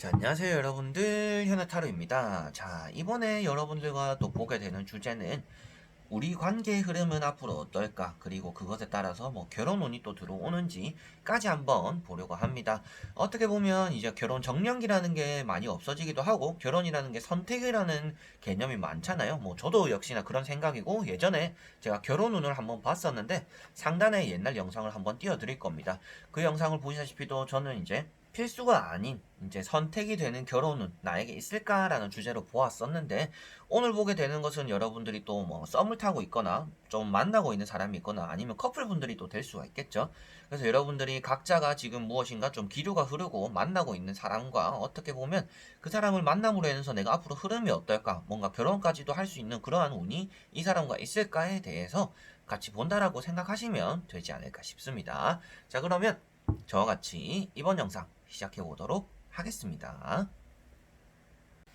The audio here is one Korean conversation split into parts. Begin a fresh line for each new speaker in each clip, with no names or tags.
자, 안녕하세요 여러분들, 현아타로입니다. 자, 이번에 여러분들과 또 보게 되는 주제는 우리 관계의 흐름은 앞으로 어떨까, 그리고 그것에 따라서 뭐 결혼운이 또 들어오는지까지 한번 보려고 합니다. 어떻게 보면 이제 결혼 정령기라는 게 많이 없어지기도 하고, 결혼이라는 게 선택이라는 개념이 많잖아요. 뭐 저도 역시나 그런 생각이고, 예전에 제가 결혼운을 한번 봤었는데 상단에 옛날 영상을 한번 띄워드릴 겁니다. 그 영상을 보시다시피도 저는 이제 필수가 아닌 이제 선택이 되는 결혼은 나에게 있을까라는 주제로 보았었는데, 오늘 보게 되는 것은 여러분들이 또 뭐 썸을 타고 있거나 좀 만나고 있는 사람이 있거나 아니면 커플분들이 또 될 수가 있겠죠. 그래서 여러분들이 각자가 지금 무엇인가 좀 기류가 흐르고 만나고 있는 사람과 어떻게 보면 그 사람을 만남으로 인해서 내가 앞으로 흐름이 어떨까, 뭔가 결혼까지도 할 수 있는 그러한 운이 이 사람과 있을까에 대해서 같이 본다라고 생각하시면 되지 않을까 싶습니다. 자, 그러면 저와 같이 이번 영상 시작해 보도록 하겠습니다.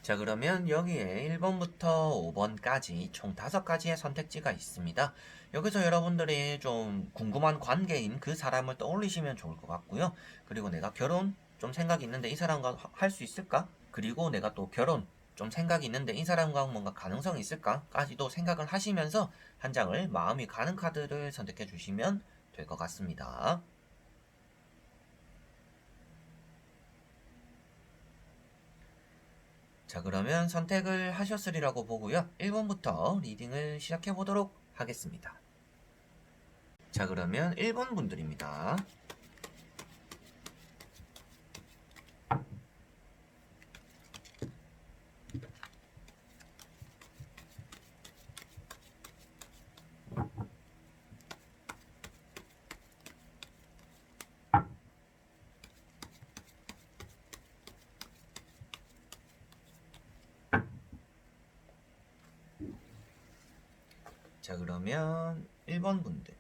자, 그러면 여기에 1번부터 5번까지 총 5가지의 선택지가 있습니다. 여기서 여러분들이 좀 궁금한 관계인 그 사람을 떠올리시면 좋을 것 같고요. 그리고 내가 결혼 좀 생각이 있는데 이 사람과 할 수 있을까? 그리고 내가 또 결혼 좀 생각이 있는데 이 사람과 뭔가 가능성이 있을까?까지도 생각을 하시면서 한 장을 마음이 가는 카드를 선택해 주시면 될 것 같습니다. 자, 그러면 선택을 하셨으리라고 보고요. 1번부터 리딩을 시작해 보도록 하겠습니다. 자, 그러면 1번 분들입니다. 자, 그러면 1번 분들.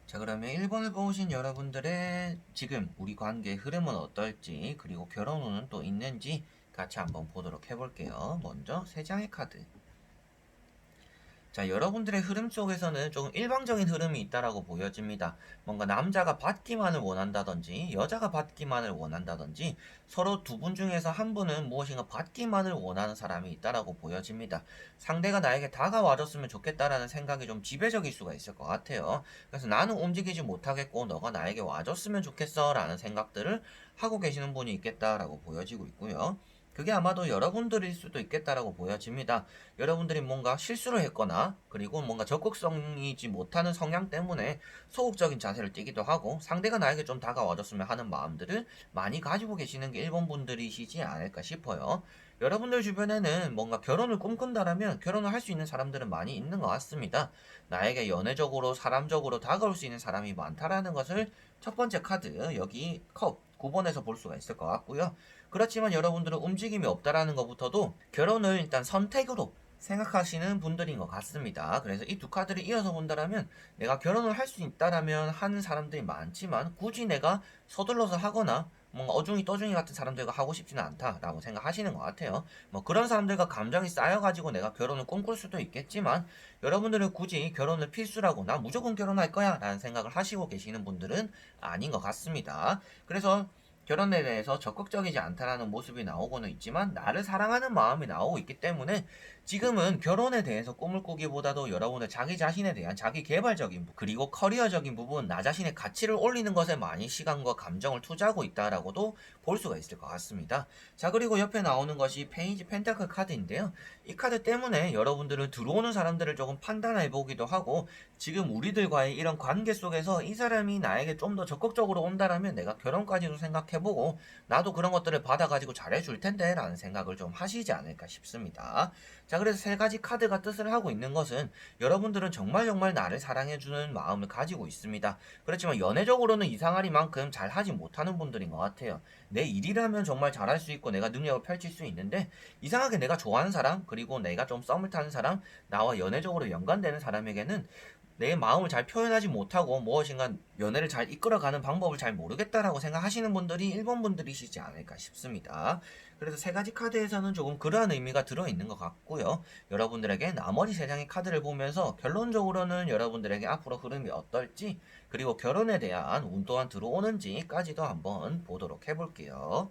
자, 그러면 1번을 뽑으신 여러분들의 지금 우리 관계의 흐름은 어떨지, 그리고 결혼운은 또 있는지 같이 한번 보도록 해볼게요. 먼저 3장의 카드. 자, 여러분들의 흐름 속에서는 조금 일방적인 흐름이 있다라고 보여집니다. 뭔가 남자가 받기만을 원한다든지 여자가 받기만을 원한다든지 서로 두 분 중에서 한 분은 무엇인가 받기만을 원하는 사람이 있다라고 보여집니다. 상대가 나에게 다가와줬으면 좋겠다라는 생각이 좀 지배적일 수가 있을 것 같아요. 그래서 나는 움직이지 못하겠고 너가 나에게 와줬으면 좋겠어 라는 생각들을 하고 계시는 분이 있겠다라고 보여지고 있고요. 그게 아마도 여러분들일 수도 있겠다라고 보여집니다. 여러분들이 뭔가 실수를 했거나 그리고 뭔가 적극성이지 못하는 성향 때문에 소극적인 자세를 띠기도 하고 상대가 나에게 좀 다가와줬으면 하는 마음들을 많이 가지고 계시는 게 일본 분들이시지 않을까 싶어요. 여러분들 주변에는 뭔가 결혼을 꿈꾼다라면 결혼을 할 수 있는 사람들은 많이 있는 것 같습니다. 나에게 연애적으로 사람적으로 다가올 수 있는 사람이 많다라는 것을 첫 번째 카드 여기 컵 9번에서 볼 수가 있을 것 같고요. 그렇지만 여러분들은 움직임이 없다라는 것부터도 결혼을 일단 선택으로 생각하시는 분들인 것 같습니다. 그래서 이 두 카드를 이어서 본다라면 내가 결혼을 할 수 있다라면 하는 사람들이 많지만 굳이 내가 서둘러서 하거나 뭔가 어중이 떠중이 같은 사람들과 하고 싶지는 않다라고 생각하시는 것 같아요. 뭐 그런 사람들과 감정이 쌓여가지고 내가 결혼을 꿈꿀 수도 있겠지만 여러분들은 굳이 결혼을 필수라고 나 무조건 결혼할 거야 라는 생각을 하시고 계시는 분들은 아닌 것 같습니다. 그래서 결혼에 대해서 적극적이지 않다라는 모습이 나오고는 있지만 나를 사랑하는 마음이 나오고 있기 때문에 지금은 결혼에 대해서 꿈을 꾸기보다도 여러분의 자기 자신에 대한 자기 개발적인 그리고 커리어적인 부분, 나 자신의 가치를 올리는 것에 많이 시간과 감정을 투자하고 있다라고도 볼 수가 있을 것 같습니다. 자, 그리고 옆에 나오는 것이 페이지 펜타클 카드인데요. 이 카드 때문에 여러분들은 들어오는 사람들을 조금 판단해 보기도 하고 지금 우리들과의 이런 관계 속에서 이 사람이 나에게 좀 더 적극적으로 온다라면 내가 결혼까지도 생각해보고 나도 그런 것들을 받아가지고 잘해줄 텐데 라는 생각을 좀 하시지 않을까 싶습니다. 자, 그래서 3가지 카드가 뜻을 하고 있는 것은 여러분들은 정말 나를 사랑해주는 마음을 가지고 있습니다. 그렇지만 연애적으로는 이상하리만큼 잘하지 못하는 분들인 것 같아요. 내 일이라면 정말 잘할 수 있고 내가 능력을 펼칠 수 있는데 이상하게 내가 좋아하는 사람 그리고 내가 좀 썸을 타는 사람 나와 연애적으로 연관되는 사람에게는 내 마음을 잘 표현하지 못하고 무엇인가 연애를 잘 이끌어가는 방법을 잘 모르겠다라고 생각하시는 분들이 1번 분들이시지 않을까 싶습니다. 그래서 세 가지 카드에서는 조금 그러한 의미가 들어있는 것 같고요. 여러분들에게 나머지 세 장의 카드를 보면서 결론적으로는 여러분들에게 앞으로 흐름이 어떨지, 그리고 결혼에 대한 운 또한 들어오는지까지도 한번 보도록 해볼게요.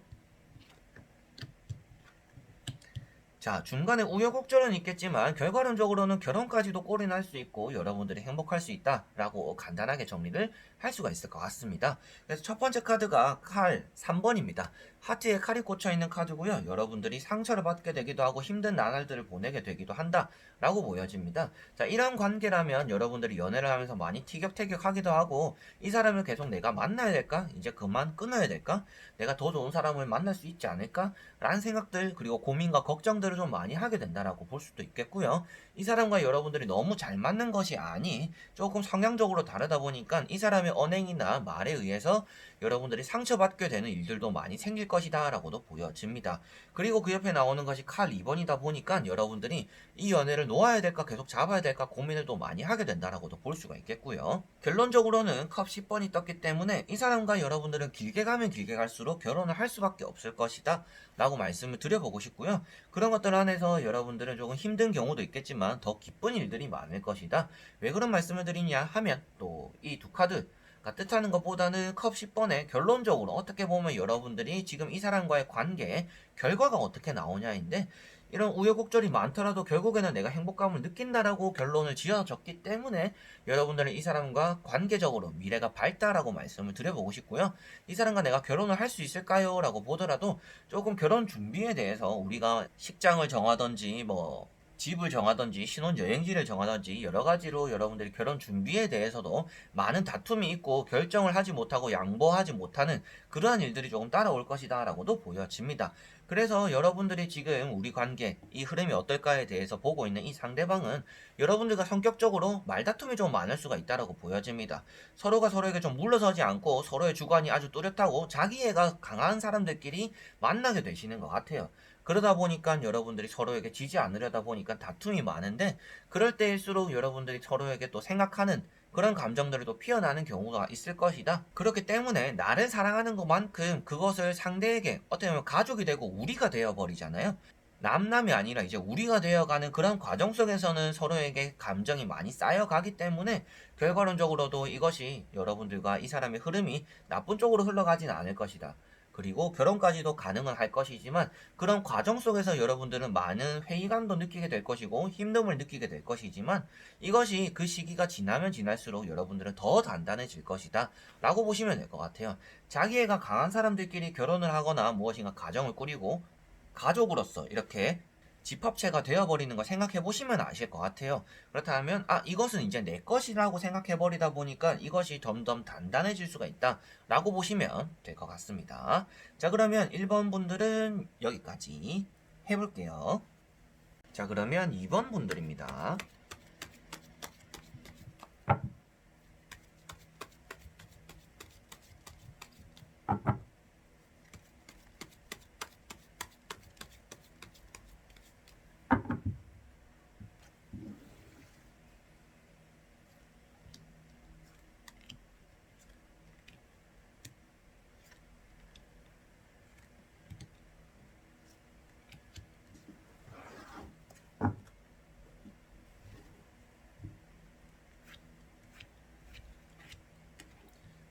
자, 중간에 우여곡절은 있겠지만 결과론적으로는 결혼까지도 꼴이 날 수 있고 여러분들이 행복할 수 있다라고 간단하게 정리를 할 수가 있을 것 같습니다. 그래서 첫 번째 카드가 칼 3번입니다. 하트에 칼이 꽂혀 있는 카드고요. 여러분들이 상처를 받게 되기도 하고 힘든 나날들을 보내게 되기도 한다라고 보여집니다. 자, 이런 관계라면 여러분들이 연애를 하면서 많이 티격태격하기도 하고, 이 사람을 계속 내가 만나야 될까? 이제 그만 끊어야 될까? 내가 더 좋은 사람을 만날 수 있지 않을까? 라는 생각들, 그리고 고민과 걱정들을 좀 많이 하게 된다라고 볼 수도 있겠고요. 이 사람과 여러분들이 너무 잘 맞는 것이 아니 조금 성향적으로 다르다 보니까 이 사람의 언행이나 말에 의해서 여러분들이 상처받게 되는 일들도 많이 생길 것이다 라고도 보여집니다. 그리고 그 옆에 나오는 것이 칼 2번이다 보니까 여러분들이 이 연애를 놓아야 될까 계속 잡아야 될까 고민을 또 많이 하게 된다라고도 볼 수가 있겠고요. 결론적으로는 컵 10번이 떴기 때문에 이 사람과 여러분들은 길게 가면 길게 갈수록 결혼을 할 수밖에 없을 것이다 라고 말씀을 드려보고 싶고요. 그런 것들 안에서 여러분들은 조금 힘든 경우도 있겠지만 더 기쁜 일들이 많을 것이다. 왜 그런 말씀을 드리냐 하면 또 이 두 카드 뜻하는 것보다는 컵 10번에 결론적으로 어떻게 보면 여러분들이 지금 이 사람과의 관계 결과가 어떻게 나오냐인데, 이런 우여곡절이 많더라도 결국에는 내가 행복감을 느낀다라고 결론을 지어졌기 때문에 여러분들은 이 사람과 관계적으로 미래가 밝다라고 말씀을 드려보고 싶고요. 이 사람과 내가 결혼을 할 수 있을까요? 라고 보더라도 조금 결혼 준비에 대해서 우리가 식장을 정하던지 뭐 집을 정하던지 신혼여행지를 정하던지 여러 가지로 여러분들이 결혼 준비에 대해서도 많은 다툼이 있고 결정을 하지 못하고 양보하지 못하는 그러한 일들이 조금 따라올 것이다 라고도 보여집니다. 그래서 여러분들이 지금 우리 관계 이 흐름이 어떨까에 대해서 보고 있는 이 상대방은 여러분들과 성격적으로 말다툼이 좀 많을 수가 있다라고 보여집니다. 서로가 서로에게 좀 물러서지 않고 서로의 주관이 아주 뚜렷하고 자기애가 강한 사람들끼리 만나게 되시는 것 같아요. 그러다 보니까 여러분들이 서로에게 지지 않으려다 보니까 다툼이 많은데, 그럴 때일수록 여러분들이 서로에게 또 생각하는 그런 감정들이 또 피어나는 경우가 있을 것이다. 그렇기 때문에 나를 사랑하는 것만큼 그것을 상대에게 어떻게 보면 가족이 되고 우리가 되어버리잖아요. 남남이 아니라 이제 우리가 되어가는 그런 과정 속에서는 서로에게 감정이 많이 쌓여가기 때문에 결과론적으로도 이것이 여러분들과 이 사람의 흐름이 나쁜 쪽으로 흘러가진 않을 것이다. 그리고 결혼까지도 가능은 할 것이지만 그런 과정 속에서 여러분들은 많은 회의감도 느끼게 될 것이고 힘듦을 느끼게 될 것이지만, 이것이 그 시기가 지나면 지날수록 여러분들은 더 단단해질 것이다 라고 보시면 될 것 같아요. 자기애가 강한 사람들끼리 결혼을 하거나 무엇인가 가정을 꾸리고 가족으로서 이렇게 집합체가 되어버리는 걸 생각해 보시면 아실 것 같아요. 그렇다면 이것은 이제 내 것이라고 생각해 버리다 보니까 이것이 점점 단단해질 수가 있다 라고 보시면 될 것 같습니다. 자, 그러면 1번 분들은 여기까지 해볼게요. 자, 그러면 2번 분들입니다.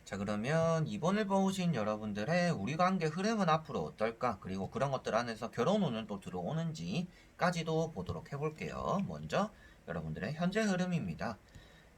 자, 그러면 이번을 보신 여러분들의 우리 관계 흐름은 앞으로 어떨까? 그리고 그런 것들 안에서 결혼 운은 또 들어오는지까지도 보도록 해볼게요. 먼저 여러분들의 현재 흐름입니다.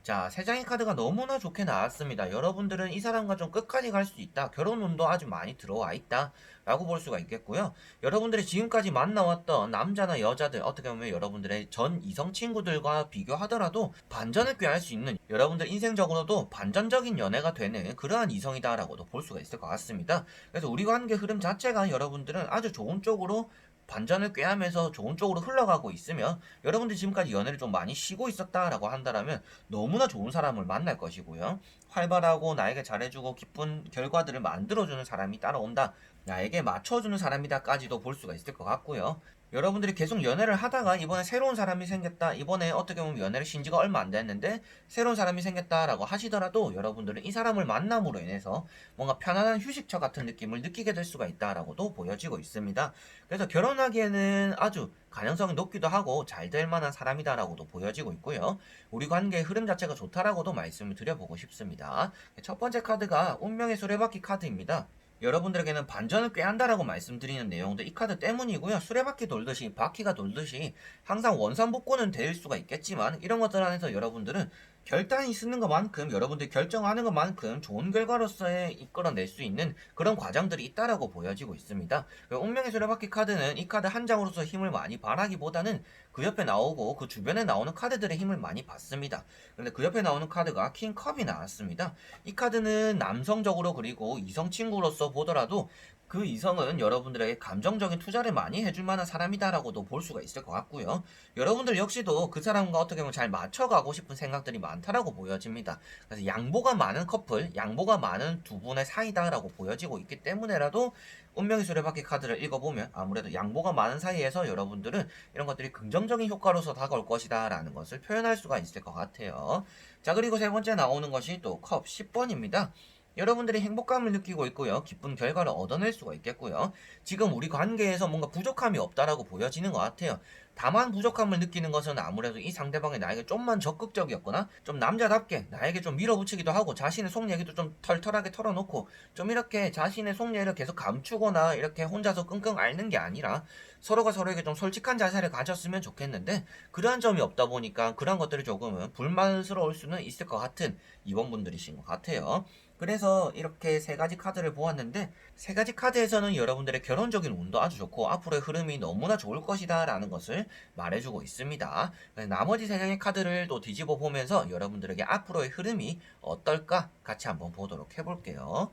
자, 세 장의 카드가 너무나 좋게 나왔습니다. 여러분들은 이 사람과 좀 끝까지 갈 수 있다. 결혼 운도 아주 많이 들어와 있다. 라고 볼 수가 있겠고요. 여러분들이 지금까지 만나왔던 남자나 여자들, 어떻게 보면 여러분들의 전 이성 친구들과 비교하더라도 반전을 꾀할 수 있는, 여러분들 인생적으로도 반전적인 연애가 되는 그러한 이성이다라고도 볼 수가 있을 것 같습니다. 그래서 우리 관계 흐름 자체가 여러분들은 아주 좋은 쪽으로 반전을 꾀하면서 좋은 쪽으로 흘러가고 있으며, 여러분들이 지금까지 연애를 좀 많이 쉬고 있었다라고 한다면 너무나 좋은 사람을 만날 것이고요. 활발하고 나에게 잘해주고 기쁜 결과들을 만들어주는 사람이 따라온다. 나에게 맞춰주는 사람이다까지도 볼 수가 있을 것 같고요. 여러분들이 계속 연애를 하다가 이번에 새로운 사람이 생겼다. 이번에 어떻게 보면 연애를 신 지가 얼마 안 됐는데 새로운 사람이 생겼다라고 하시더라도 여러분들은 이 사람을 만남으로 인해서 뭔가 편안한 휴식처 같은 느낌을 느끼게 될 수가 있다라고도 보여지고 있습니다. 그래서 결혼하기에는 아주 가능성이 높기도 하고 잘 될 만한 사람이다라고도 보여지고 있고요. 우리 관계의 흐름 자체가 좋다라고도 말씀을 드려보고 싶습니다. 첫 번째 카드가 운명의 수레바퀴 카드입니다. 여러분들에게는 반전을 꾀한다라고 말씀드리는 내용도 이 카드 때문이고요. 수레바퀴 돌듯이 바퀴가 돌듯이 항상 원상복구는 될 수가 있겠지만 이런 것들 안에서 여러분들은 결단이 쓰는 것만큼 여러분들이 결정하는 것만큼 좋은 결과로서의 이끌어낼 수 있는 그런 과정들이 있다라고 보여지고 있습니다. 운명의 수레바퀴 카드는 이 카드 한 장으로서 힘을 많이 발하기보다는 그 옆에 나오고 그 주변에 나오는 카드들의 힘을 많이 받습니다. 근데 그 옆에 나오는 카드가 킹컵이 나왔습니다. 이 카드는 남성적으로 그리고 이성 친구로서 보더라도 그 이성은 여러분들에게 감정적인 투자를 많이 해줄 만한 사람이다라고도 볼 수가 있을 것 같고요. 여러분들 역시도 그 사람과 어떻게 보면 잘 맞춰가고 싶은 생각들이 많다라고 보여집니다. 그래서 양보가 많은 커플, 양보가 많은 두 분의 사이다라고 보여지고 있기 때문에라도 운명의 수레바퀴 카드를 읽어보면 아무래도 양보가 많은 사이에서 여러분들은 이런 것들이 긍정적인 효과로서 다가올 것이다 라는 것을 표현할 수가 있을 것 같아요. 자, 그리고 세 번째 나오는 것이 또 컵 10번입니다. 여러분들이 행복감을 느끼고 있고요. 기쁜 결과를 얻어낼 수가 있겠고요. 지금 우리 관계에서 뭔가 부족함이 없다라고 보여지는 것 같아요. 다만 부족함을 느끼는 것은 아무래도 이 상대방이 나에게 좀만 적극적이었거나 좀 남자답게 나에게 좀 밀어붙이기도 하고 자신의 속 얘기도 좀 털털하게 털어놓고 좀 이렇게 자신의 속 얘기를 계속 감추거나 이렇게 혼자서 끙끙 앓는 게 아니라 서로가 서로에게 좀 솔직한 자세를 가졌으면 좋겠는데 그러한 점이 없다 보니까 그런 것들이 조금은 불만스러울 수는 있을 것 같은 이번 분들이신 것 같아요. 그래서 이렇게 세 가지 카드를 보았는데 세 가지 카드에서는 여러분들의 결혼적인 운도 아주 좋고 앞으로의 흐름이 너무나 좋을 것이다 라는 것을 말해주고 있습니다. 나머지 세 장의 카드를 또 뒤집어 보면서 여러분들에게 앞으로의 흐름이 어떨까 같이 한번 보도록 해볼게요.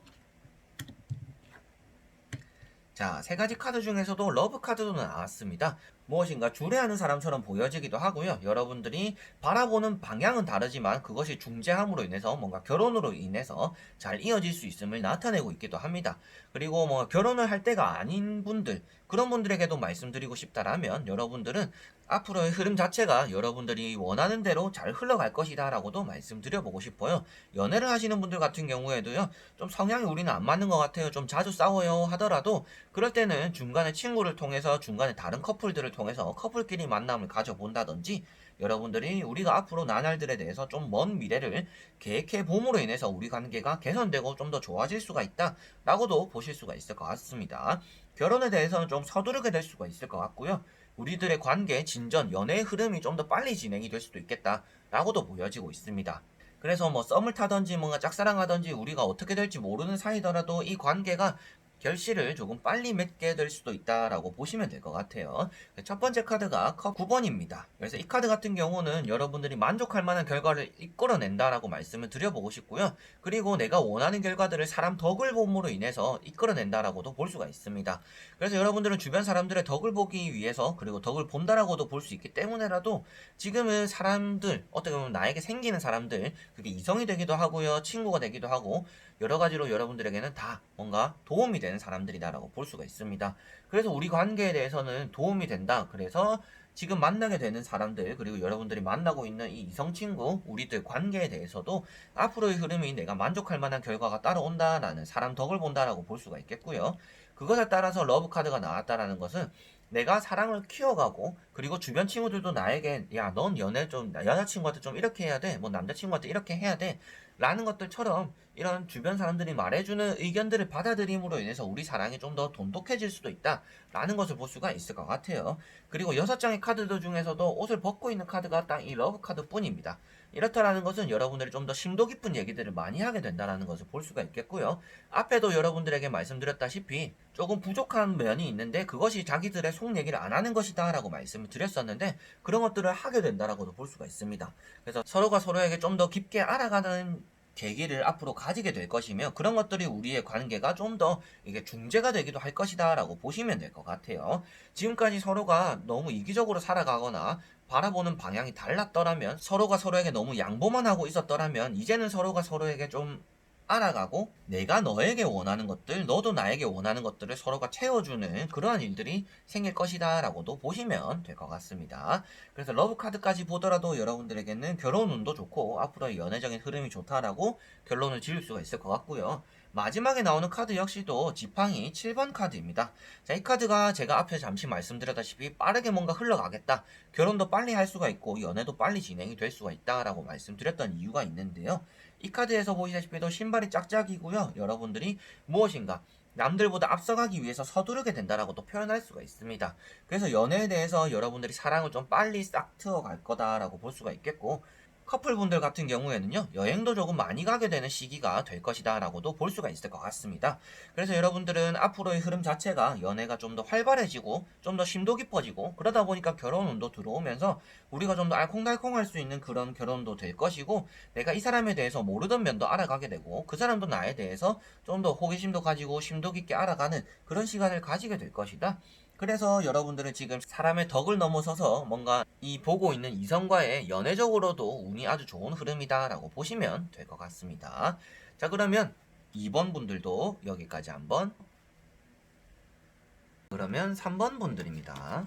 자, 세 가지 카드 중에서도 러브 카드도 나왔습니다. 무엇인가 주례하는 사람처럼 보여지기도 하고요. 여러분들이 바라보는 방향은 다르지만 그것이 중재함으로 인해서 뭔가 결혼으로 인해서 잘 이어질 수 있음을 나타내고 있기도 합니다. 그리고 뭐 결혼을 할 때가 아닌 분들, 그런 분들에게도 말씀드리고 싶다라면 여러분들은 앞으로의 흐름 자체가 여러분들이 원하는 대로 잘 흘러갈 것이다 라고도 말씀드려보고 싶어요. 연애를 하시는 분들 같은 경우에도요, 좀 성향이 우리는 안 맞는 것 같아요. 좀 자주 싸워요 하더라도 그럴 때는 중간에 친구를 통해서 중간에 다른 커플들을 통해서 커플끼리 만남을 가져본다든지 여러분들이 우리가 앞으로 나날들에 대해서 좀 먼 미래를 계획해 봄으로 인해서 우리 관계가 개선되고 좀 더 좋아질 수가 있다 라고도 보실 수가 있을 것 같습니다. 결혼에 대해서는 좀 서두르게 될 수가 있을 것 같고요. 우리들의 관계, 진전, 연애의 흐름이 좀 더 빨리 진행이 될 수도 있겠다 라고도 보여지고 있습니다. 그래서 뭐 썸을 타든지 뭔가 짝사랑하든지 우리가 어떻게 될지 모르는 사이더라도 이 관계가 결실을 조금 빨리 맺게 될 수도 있다라고 보시면 될 것 같아요. 첫 번째 카드가 컵 9번입니다. 그래서 이 카드 같은 경우는 여러분들이 만족할 만한 결과를 이끌어낸다라고 말씀을 드려보고 싶고요. 그리고 내가 원하는 결과들을 사람 덕을 봄으로 인해서 이끌어낸다라고도 볼 수가 있습니다. 그래서 여러분들은 주변 사람들의 덕을 보기 위해서 그리고 덕을 본다라고도 볼 수 있기 때문에라도 지금은 사람들, 어떻게 보면 나에게 생기는 사람들, 그게 이성이 되기도 하고요. 친구가 되기도 하고 여러 가지로 여러분들에게는 다 뭔가 도움이 되는 사람들이다라고 볼 수가 있습니다. 그래서 우리 관계에 대해서는 도움이 된다. 그래서 지금 만나게 되는 사람들 그리고 여러분들이 만나고 있는 이 이성 친구 우리들 관계에 대해서도 앞으로의 흐름이 내가 만족할 만한 결과가 따라온다라는 사람 덕을 본다라고 볼 수가 있겠고요. 그것에 따라서 러브 카드가 나왔다라는 것은 내가 사랑을 키워가고 그리고 주변 친구들도 나에게 야 넌 연애 좀 여자친구한테 좀 이렇게 해야 돼 뭐 남자친구한테 이렇게 해야 돼 라는 것들처럼 이런 주변 사람들이 말해주는 의견들을 받아들임으로 인해서 우리 사랑이 좀 더 돈독해질 수도 있다 라는 것을 볼 수가 있을 것 같아요. 그리고 6장의 카드들 중에서도 옷을 벗고 있는 카드가 딱 이 러브 카드 뿐입니다. 이렇다라는 것은 여러분들이 좀 더 심도 깊은 얘기들을 많이 하게 된다는 것을 볼 수가 있겠고요. 앞에도 여러분들에게 말씀드렸다시피 조금 부족한 면이 있는데 그것이 자기들의 속 얘기를 안 하는 것이다 라고 말씀을 드렸었는데 그런 것들을 하게 된다라고도 볼 수가 있습니다. 그래서 서로가 서로에게 좀 더 깊게 알아가는 계기를 앞으로 가지게 될 것이며 그런 것들이 우리의 관계가 좀 더 이게 중재가 되기도 할 것이다 라고 보시면 될 것 같아요. 지금까지 서로가 너무 이기적으로 살아가거나 바라보는 방향이 달랐더라면 서로가 서로에게 너무 양보만 하고 있었더라면 이제는 서로가 서로에게 좀 알아가고 내가 너에게 원하는 것들, 너도 나에게 원하는 것들을 서로가 채워주는 그러한 일들이 생길 것이다 라고도 보시면 될 것 같습니다. 그래서 러브카드까지 보더라도 여러분들에게는 결혼 운도 좋고 앞으로의 연애적인 흐름이 좋다라고 결론을 지을 수가 있을 것 같고요. 마지막에 나오는 카드 역시도 지팡이 7번 카드입니다. 자, 이 카드가 제가 앞에 잠시 말씀드렸다시피 빠르게 뭔가 흘러가겠다, 결혼도 빨리 할 수가 있고 연애도 빨리 진행이 될 수가 있다라고 말씀드렸던 이유가 있는데요. 이 카드에서 보시다시피도 신발이 짝짝이고요. 여러분들이 무엇인가 남들보다 앞서가기 위해서 서두르게 된다라고 또 표현할 수가 있습니다. 그래서 연애에 대해서 여러분들이 사랑을 좀 빨리 싹 트어갈 거다라고 볼 수가 있겠고, 커플분들 같은 경우에는요, 여행도 조금 많이 가게 되는 시기가 될 것이다 라고도 볼 수가 있을 것 같습니다. 그래서 여러분들은 앞으로의 흐름 자체가 연애가 좀 더 활발해지고 좀 더 심도 깊어지고, 그러다 보니까 결혼운도 들어오면서 우리가 좀 더 알콩달콩할 수 있는 그런 결혼도 될 것이고, 내가 이 사람에 대해서 모르던 면도 알아가게 되고 그 사람도 나에 대해서 좀 더 호기심도 가지고 심도 깊게 알아가는 그런 시간을 가지게 될 것이다. 그래서 여러분들은 지금 사람의 덕을 넘어서서 뭔가 이 보고 있는 이성과의 연애적으로도 운이 아주 좋은 흐름이다 라고 보시면 될 것 같습니다. 자, 그러면 2번 분들도 여기까지 한번, 그러면 3번 분들입니다.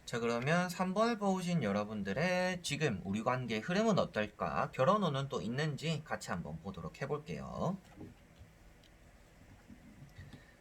자, 그러면 3번을 뽑으신 여러분들의 지금 우리 관계의 흐름은 어떨까? 결혼운은 또 있는지 같이 한번 보도록 해볼게요.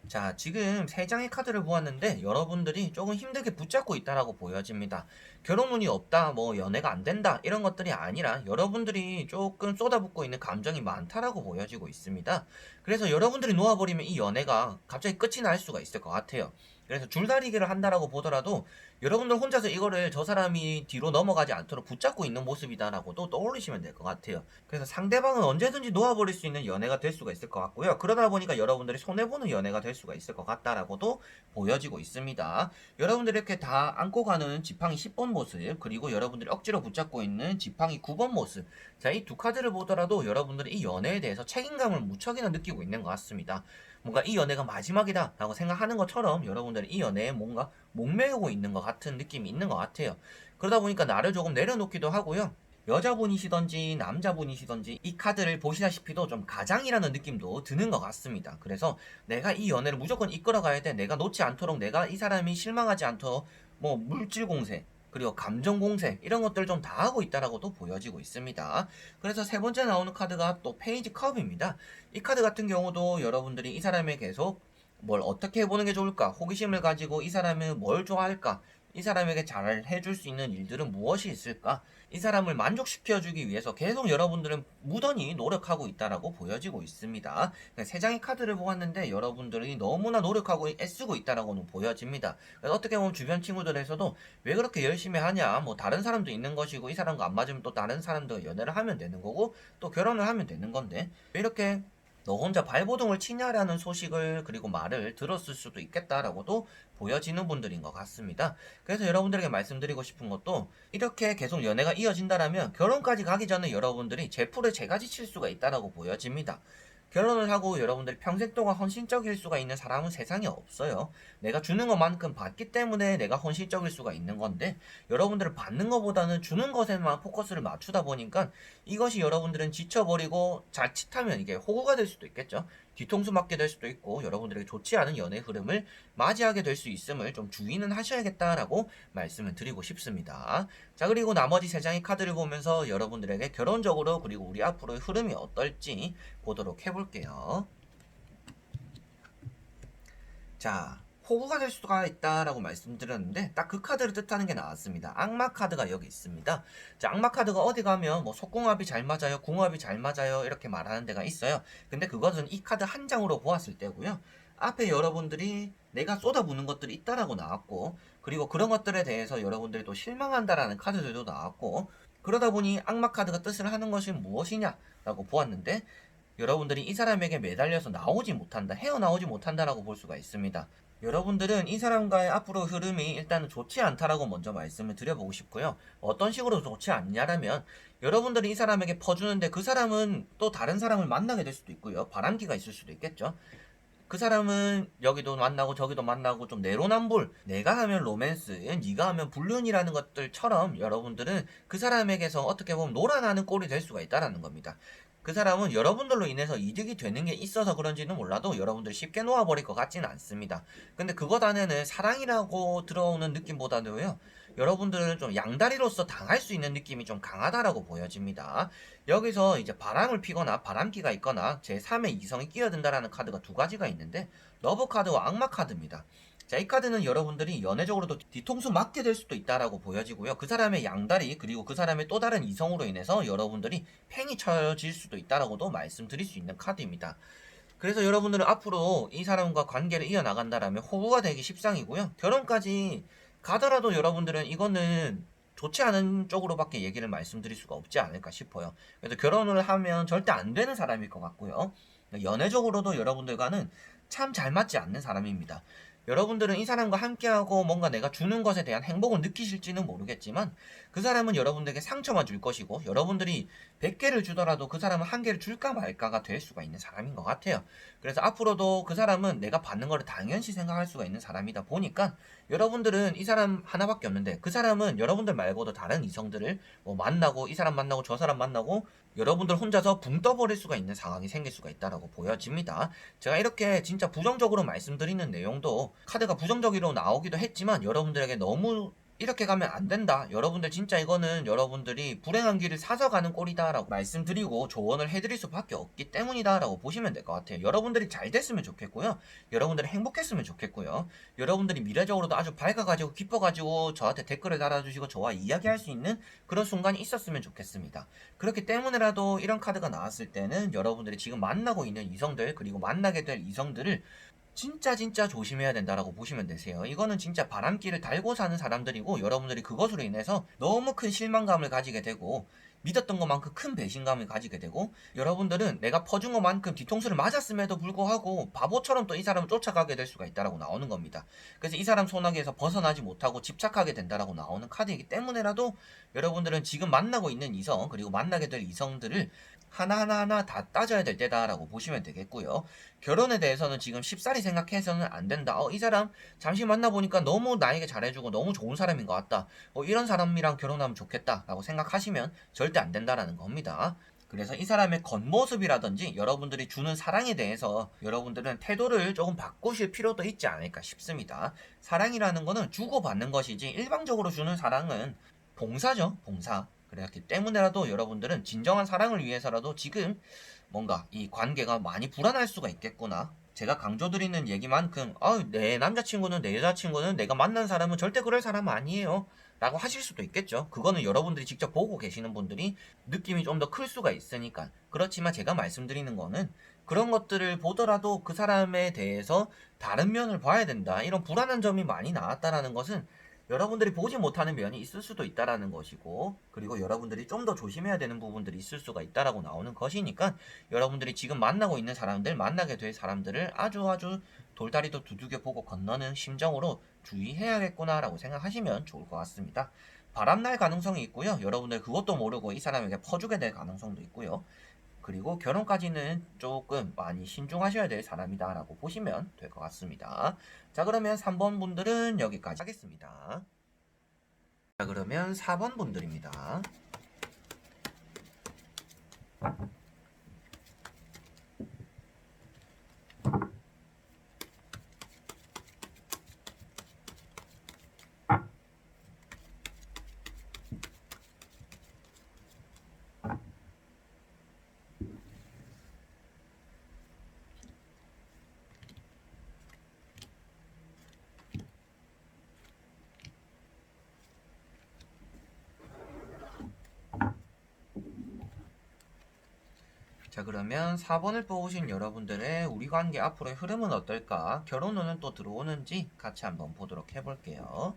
자, 지금 3장의 카드를 보았는데 여러분들이 조금 힘들게 붙잡고 있다라고 보여집니다. 결혼운이 없다, 뭐 연애가 안 된다, 이런 것들이 아니라 여러분들이 조금 쏟아붓고 있는 감정이 많다라고 보여지고 있습니다. 그래서 여러분들이 놓아버리면 이 연애가 갑자기 끝이 날 수가 있을 것 같아요. 그래서 줄다리기를 한다라고 보더라도 여러분들 혼자서 이거를 저 사람이 뒤로 넘어가지 않도록 붙잡고 있는 모습이다라고도 떠올리시면 될 것 같아요. 그래서 상대방은 언제든지 놓아버릴 수 있는 연애가 될 수가 있을 것 같고요. 그러다 보니까 여러분들이 손해보는 연애가 될 수가 있을 것 같다라고도 보여지고 있습니다. 여러분들이 이렇게 다 안고 가는 지팡이 10번 모습, 그리고 여러분들이 억지로 붙잡고 있는 지팡이 9번 모습, 자, 이 두 카드를 보더라도 여러분들이 이 연애에 대해서 책임감을 무척이나 느끼고 있는 것 같습니다. 뭔가 이 연애가 마지막이다 라고 생각하는 것처럼 여러분들이 이 연애에 뭔가 목매고 있는 것 같은 느낌이 있는 것 같아요. 그러다 보니까 나를 조금 내려놓기도 하고요. 여자분이시던지 남자분이시던지 이 카드를 보시다시피도 좀 가장이라는 느낌도 드는 것 같습니다. 그래서 내가 이 연애를 무조건 이끌어 가야 돼, 내가 놓지 않도록, 내가 이 사람이 실망하지 않도록 뭐 물질 공세, 그리고 감정 공세, 이런 것들을 좀 다 하고 있다라고도 보여지고 있습니다. 그래서 세 번째 나오는 카드가 또 페이지 컵입니다. 이 카드 같은 경우도 여러분들이 이 사람에 계속 뭘 어떻게 해보는 게 좋을까, 호기심을 가지고 이 사람은 뭘 좋아할까, 이 사람에게 잘 해줄 수 있는 일들은 무엇이 있을까, 이 사람을 만족시켜주기 위해서 계속 여러분들은 무던히 노력하고 있다라고 보여지고 있습니다. 세 장의 카드를 보았는데 여러분들이 너무나 노력하고 애쓰고 있다라고는 보여집니다. 그래서 어떻게 보면 주변 친구들에서도 왜 그렇게 열심히 하냐, 뭐 다른 사람도 있는 것이고 이 사람과 안 맞으면 또 다른 사람도 연애를 하면 되는 거고 또 결혼을 하면 되는 건데 왜 이렇게 너 혼자 발버둥을 치냐라는 소식을, 그리고 말을 들었을 수도 있겠다라고도 보여지는 분들인 것 같습니다. 그래서 여러분들에게 말씀드리고 싶은 것도, 이렇게 계속 연애가 이어진다라면 결혼까지 가기 전에 여러분들이 제풀에 제가 지칠 수가 있다라고 보여집니다. 결혼을 하고 여러분들이 평생 동안 헌신적일 수가 있는 사람은 세상에 없어요. 내가 주는 것만큼 받기 때문에 내가 헌신적일 수가 있는 건데, 여러분들은 받는 것보다는 주는 것에만 포커스를 맞추다 보니까 이것이 여러분들은 지쳐버리고 자칫하면 이게 호구가 될 수도 있겠죠. 뒤통수 맞게 될 수도 있고 여러분들에게 좋지 않은 연애 흐름을 맞이하게 될 수 있음을 좀 주의는 하셔야겠다라고 말씀을 드리고 싶습니다. 자, 그리고 나머지 세 장의 카드를 보면서 여러분들에게 결혼적으로 그리고 우리 앞으로의 흐름이 어떨지 보도록 해볼게요. 자, 호구가 될 수가 있다라고 말씀드렸는데 딱 그 카드를 뜻하는 게 나왔습니다. 악마 카드가 여기 있습니다. 자, 악마 카드가 어디 가면 뭐 속궁합이 잘 맞아요, 궁합이 잘 맞아요, 이렇게 말하는 데가 있어요. 근데 그것은 이 카드 한 장으로 보았을 때고요. 앞에 여러분들이 내가 쏟아부는 것들이 있다라고 나왔고, 그리고 그런 것들에 대해서 여러분들이 또 실망한다라는 카드들도 나왔고, 그러다 보니 악마 카드가 뜻을 하는 것이 무엇이냐라고 보았는데, 여러분들이 이 사람에게 매달려서 나오지 못한다, 헤어나오지 못한다라고 볼 수가 있습니다. 여러분들은 이 사람과의 앞으로 흐름이 일단은 좋지 않다라고 먼저 말씀을 드려보고 싶고요. 어떤 식으로 좋지 않냐라면 여러분들이 이 사람에게 퍼주는데 그 사람은 또 다른 사람을 만나게 될 수도 있고요. 바람기가 있을 수도 있겠죠. 그 사람은 여기도 만나고 저기도 만나고 좀 내로남불, 내가 하면 로맨스, 네가 하면 불륜이라는 것들처럼 여러분들은 그 사람에게서 어떻게 보면 놀아나는 꼴이 될 수가 있다라는 겁니다. 그 사람은 여러분들로 인해서 이득이 되는 게 있어서 그런지는 몰라도 여러분들 쉽게 놓아버릴 것 같지는 않습니다. 근데 그것 안에는 사랑이라고 들어오는 느낌보다도요, 여러분들은 좀 양다리로서 당할 수 있는 느낌이 좀 강하다라고 보여집니다. 여기서 이제 바람을 피거나 바람기가 있거나 제3의 이성이 끼어든다라는 카드가 두 가지가 있는데, 러브 카드와 악마 카드입니다. 자, 이 카드는 여러분들이 연애적으로도 뒤통수 맞게 될 수도 있다라고 보여지고요. 그 사람의 양다리, 그리고 그 사람의 또 다른 이성으로 인해서 여러분들이 팽이 쳐질 수도 있다라고도 말씀드릴 수 있는 카드입니다. 그래서 여러분들은 앞으로 이 사람과 관계를 이어나간다라면 호구가 되기 십상이고요. 결혼까지 가더라도 여러분들은 이거는 좋지 않은 쪽으로밖에 얘기를 말씀드릴 수가 없지 않을까 싶어요. 그래서 결혼을 하면 절대 안 되는 사람일 것 같고요. 연애적으로도 여러분들과는 참 잘 맞지 않는 사람입니다. 여러분들은 이 사람과 함께하고 뭔가 내가 주는 것에 대한 행복을 느끼실지는 모르겠지만 그 사람은 여러분들에게 상처만 줄 것이고, 여러분들이 100개를 주더라도 그 사람은 1개를 줄까 말까가 될 수가 있는 사람인 것 같아요. 그래서 앞으로도 그 사람은 내가 받는 거를 당연시 생각할 수가 있는 사람이다 보니까 여러분들은 이 사람 하나밖에 없는데 그 사람은 여러분들 말고도 다른 이성들을 뭐 만나고, 이 사람 만나고 저 사람 만나고, 여러분들 혼자서 붕 떠버릴 수가 있는 상황이 생길 수가 있다라고 보여집니다. 제가 이렇게 진짜 부정적으로 말씀드리는 내용도 카드가 부정적으로 나오기도 했지만 여러분들에게 너무 이렇게 가면 안 된다, 여러분들 진짜 이거는 여러분들이 불행한 길을 사서 가는 꼴이다 라고 말씀드리고 조언을 해드릴 수밖에 없기 때문이다 라고 보시면 될 것 같아요. 여러분들이 잘 됐으면 좋겠고요, 여러분들이 행복했으면 좋겠고요, 여러분들이 미래적으로도 아주 밝아가지고 기뻐가지고 저한테 댓글을 달아주시고 저와 이야기할 수 있는 그런 순간이 있었으면 좋겠습니다. 그렇기 때문에라도 이런 카드가 나왔을 때는 여러분들이 지금 만나고 있는 이성들, 그리고 만나게 될 이성들을 진짜 조심해야 된다라고 보시면 되세요. 이거는 진짜 바람길을 달고 사는 사람들이고, 여러분들이 그것으로 인해서 너무 큰 실망감을 가지게 되고, 믿었던 것만큼 큰 배신감을 가지게 되고, 여러분들은 내가 퍼준 것만큼 뒤통수를 맞았음에도 불구하고 바보처럼 또 이 사람을 쫓아가게 될 수가 있다라고 나오는 겁니다. 그래서 이 사람 소나기에서 벗어나지 못하고 집착하게 된다라고 나오는 카드이기 때문에라도 여러분들은 지금 만나고 있는 이성, 그리고 만나게 될 이성들을 하나하나 다 따져야 될 때다라고 보시면 되겠고요. 결혼에 대해서는 지금 쉽사리 생각해서는 안 된다. 이 사람 잠시 만나보니까 너무 나에게 잘해주고 너무 좋은 사람인 것 같다. 이런 사람이랑 결혼하면 좋겠다라고 생각하시면 절대 안 된다라는 겁니다. 그래서 이 사람의 겉모습이라든지 여러분들이 주는 사랑에 대해서 여러분들은 태도를 조금 바꾸실 필요도 있지 않을까 싶습니다. 사랑이라는 거는 주고받는 것이지 일방적으로 주는 사랑은 봉사죠, 봉사. 그렇기 때문에라도 여러분들은 진정한 사랑을 위해서라도 지금 뭔가 이 관계가 많이 불안할 수가 있겠구나. 제가 강조드리는 얘기만큼 내 남자친구는, 내 여자친구는, 내가 만난 사람은 절대 그럴 사람 아니에요 라고 하실 수도 있겠죠. 그거는 여러분들이 직접 보고 계시는 분들이 느낌이 좀 더 클 수가 있으니까. 그렇지만 제가 말씀드리는 거는 그런 것들을 보더라도 그 사람에 대해서 다른 면을 봐야 된다, 이런 불안한 점이 많이 나왔다라는 것은 여러분들이 보지 못하는 면이 있을 수도 있다라는 것이고, 그리고 여러분들이 좀 더 조심해야 되는 부분들이 있을 수가 있다라고 나오는 것이니까 여러분들이 지금 만나고 있는 사람들, 만나게 될 사람들을 아주 돌다리도 두들겨 보고 건너는 심정으로 주의해야겠구나라고 생각하시면 좋을 것 같습니다. 바람날 가능성이 있고요, 여러분들 그것도 모르고 이 사람에게 퍼주게 될 가능성도 있고요, 그리고 결혼까지는 조금 많이 신중하셔야 될 사람이다 라고 보시면 될 것 같습니다. 자, 그러면 3번 분들은 여기까지 하겠습니다. 자, 그러면 4번 분들입니다. 자, 그러면 4번을 뽑으신 여러분들의 우리 관계 앞으로의 흐름은 어떨까? 결혼운은 또 들어오는지 같이 한번 보도록 해볼게요.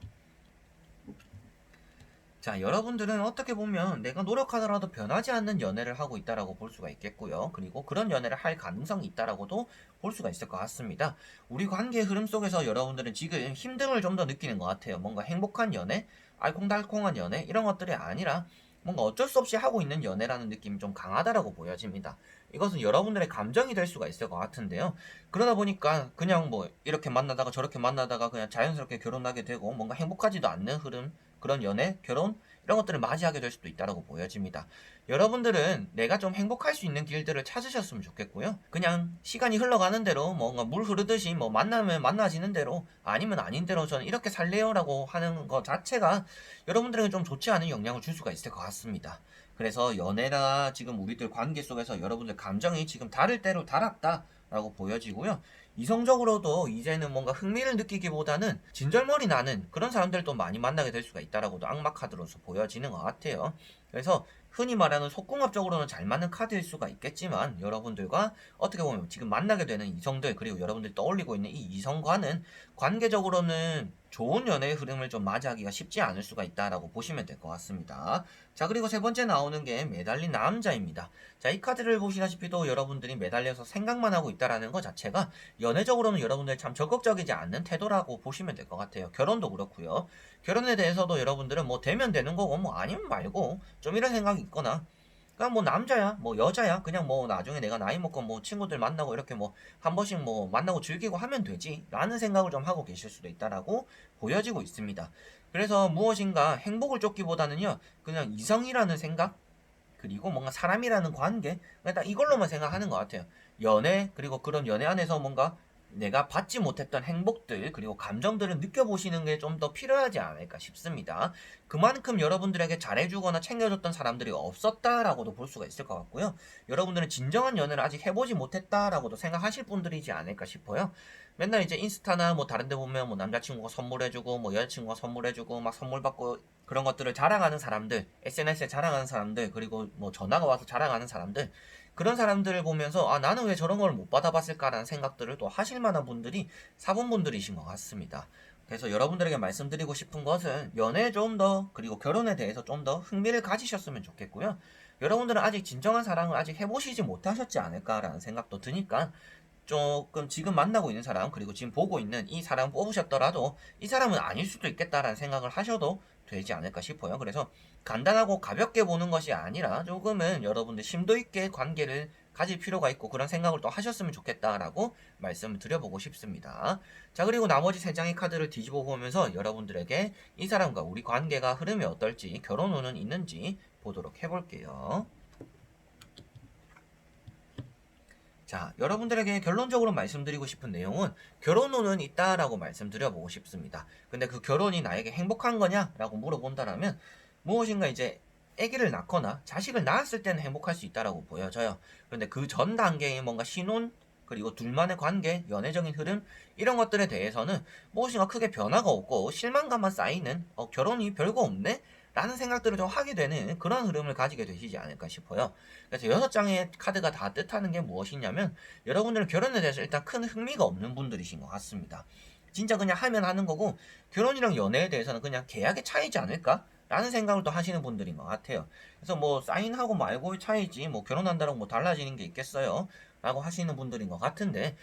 자, 여러분들은 어떻게 보면 내가 노력하더라도 변하지 않는 연애를 하고 있다라고 볼 수가 있겠고요. 그리고 그런 연애를 할 가능성이 있다라고도 볼 수가 있을 것 같습니다. 우리 관계의 흐름 속에서 여러분들은 지금 힘듦을 좀 더 느끼는 것 같아요. 뭔가 행복한 연애, 알콩달콩한 연애 이런 것들이 아니라 뭔가 어쩔 수 없이 하고 있는 연애라는 느낌이 좀 강하다라고 보여집니다. 이것은 여러분들의 감정이 될 수가 있을 것 같은데요. 그러다 보니까 그냥 뭐 이렇게 만나다가 저렇게 만나다가 그냥 자연스럽게 결혼하게 되고 뭔가 행복하지도 않는 흐름, 그런 연애, 결혼 이런 것들을 맞이하게 될 수도 있다고 보여집니다. 여러분들은 내가 좀 행복할 수 있는 길들을 찾으셨으면 좋겠고요. 그냥 시간이 흘러가는 대로 뭔가 물 흐르듯이 뭐 만나면 만나지는 대로 아니면 아닌 대로 저는 이렇게 살래요라고 하는 것 자체가 여러분들에게 좀 좋지 않은 영향을 줄 수가 있을 것 같습니다. 그래서 연애나 지금 우리들 관계 속에서 여러분들 감정이 지금 다를 대로 달았다라고 보여지고요. 이성적으로도 이제는 뭔가 흥미를 느끼기보다는 진절머리 나는 그런 사람들도 많이 만나게 될 수가 있다라고도 악마 카드로서 보여지는 것 같아요. 그래서 흔히 말하는 속궁합적으로는 잘 맞는 카드일 수가 있겠지만 여러분들과 어떻게 보면 지금 만나게 되는 이성들 그리고 여러분들이 떠올리고 있는 이 이성과는 관계적으로는 좋은 연애의 흐름을 좀 맞이하기가 쉽지 않을 수가 있다라고 보시면 될 것 같습니다. 자, 그리고 세 번째 나오는 게 매달린 남자입니다. 자, 이 카드를 보시다시피도 여러분들이 매달려서 생각만 하고 있다라는 것 자체가 연애적으로는 여러분들이 참 적극적이지 않는 태도라고 보시면 될 것 같아요. 결혼도 그렇고요. 결혼에 대해서도 여러분들은 뭐 되면 되는 거고 뭐 아니면 말고 좀 이런 생각이 있거나 그냥 뭐 남자야 뭐 여자야 그냥 뭐 나중에 내가 나이 먹고 뭐 친구들 만나고 이렇게 뭐 한 번씩 뭐 만나고 즐기고 하면 되지 라는 생각을 좀 하고 계실 수도 있다라고 보여지고 있습니다. 그래서 무엇인가 행복을 쫓기보다는요 그냥 이성이라는 생각 그리고 뭔가 사람이라는 관계 그냥 딱 이걸로만 생각하는 것 같아요. 연애 그리고 그런 연애 안에서 뭔가 내가 받지 못했던 행복들 그리고 감정들을 느껴보시는 게 좀 더 필요하지 않을까 싶습니다. 그만큼 여러분들에게 잘해주거나 챙겨줬던 사람들이 없었다라고도 볼 수가 있을 것 같고요. 여러분들은 진정한 연애를 아직 해보지 못했다라고도 생각하실 분들이지 않을까 싶어요. 맨날 이제 인스타나 뭐 다른 데 보면 뭐 남자친구가 선물해주고 뭐 여자친구가 선물해주고 막 선물 받고 그런 것들을 자랑하는 사람들, SNS에 자랑하는 사람들, 그리고 뭐 전화가 와서 자랑하는 사람들, 그런 사람들을 보면서 아 나는 왜 저런 걸 못 받아봤을까라는 생각들을 또 하실 만한 분들이 사본분들이신 것 같습니다. 그래서 여러분들에게 말씀드리고 싶은 것은 연애에 좀 더 그리고 결혼에 대해서 좀 더 흥미를 가지셨으면 좋겠고요. 여러분들은 아직 진정한 사랑을 아직 해보시지 못하셨지 않을까라는 생각도 드니까 조금 지금 만나고 있는 사람 그리고 지금 보고 있는 이 사람 뽑으셨더라도 이 사람은 아닐 수도 있겠다라는 생각을 하셔도 되지 않을까 싶어요. 그래서 간단하고 가볍게 보는 것이 아니라 조금은 여러분들 심도 있게 관계를 가질 필요가 있고 그런 생각을 또 하셨으면 좋겠다라고 말씀을 드려보고 싶습니다. 자, 그리고 나머지 세 장의 카드를 뒤집어 보면서 여러분들에게 이 사람과 우리 관계가 흐름이 어떨지 결혼 운은 있는지 보도록 해볼게요. 자, 여러분들에게 결론적으로 말씀드리고 싶은 내용은 결혼운은 있다라고 말씀드려보고 싶습니다. 근데 그 결혼이 나에게 행복한 거냐라고 물어본다라면 무엇인가 이제 아기를 낳거나 자식을 낳았을 때는 행복할 수 있다라고 보여져요. 그런데 그 전 단계의 뭔가 신혼 그리고 둘만의 관계, 연애적인 흐름 이런 것들에 대해서는 무엇인가 크게 변화가 없고 실망감만 쌓이는 결혼이 별거 없네? 라는 생각들을 좀 하게 되는 그런 흐름을 가지게 되시지 않을까 싶어요. 그래서 6장의 카드가 다 뜻하는 게 무엇이냐면 여러분들은 결혼에 대해서 일단 큰 흥미가 없는 분들이신 것 같습니다. 진짜 그냥 하면 하는 거고 결혼이랑 연애에 대해서는 그냥 계약의 차이지 않을까? 라는 생각을 또 하시는 분들인 것 같아요. 그래서 뭐 사인하고 말고의 차이지 뭐 결혼한다고 뭐 달라지는 게 있겠어요? 라고 하시는 분들인 것 같은데